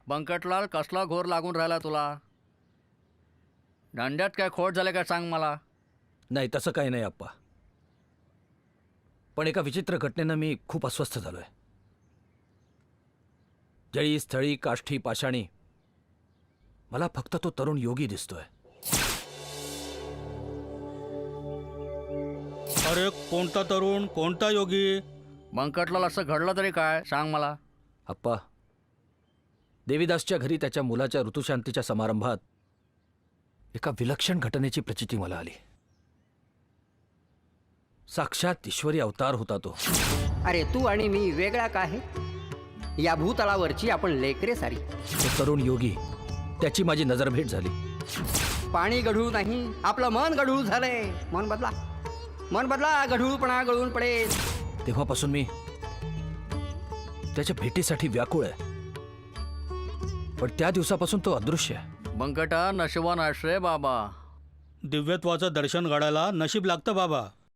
बंकटलाल, कसला घोर लागून राहिला तुला? दांड्यात काय खोट झाले का सांग मला. नाही तसं काही नाही आप्पा, पण एका विचित्र घटनेनं मी खूप अस्वस्थ झालोय. जळी स्थळी काष्ठी पाषाणी मला फक्त तो तरुण योगी दिसतोय. अरे कोणता तरुण, कोणता योगी? बंकटलाल, असं घडलं तरी काय सांग मला. आप्पा, देवीदासच्या घरी त्याच्या मुलाच्या ऋतुशांतीच्या समारंभात एका विलक्षण घटनेची प्रचिती मला आली. साक्षात ईश्वरी अवतार होता तो. अरे तू आणि मी वेगळा का आहे? या भूतलावरची आपण लेकरे सारी. तो तरुण योगी, त्याची माझी नजरभेट झाली. पाणी गढूळ नाही, आपलं मन गढूळ झालंय. मन बदला, मन बदला, गढूळपणा गळून पडेल. तेव्हापासून मी त्याच्या भेटीसाठी व्याकुळ आहे, पण त्या दिवसापासून तो अदृश्य आहे. बंकटा, नशिबान आहेस रे बाबा. दिव्यत्वाचं दर्शन घडायला नशीब लागतं बाबा.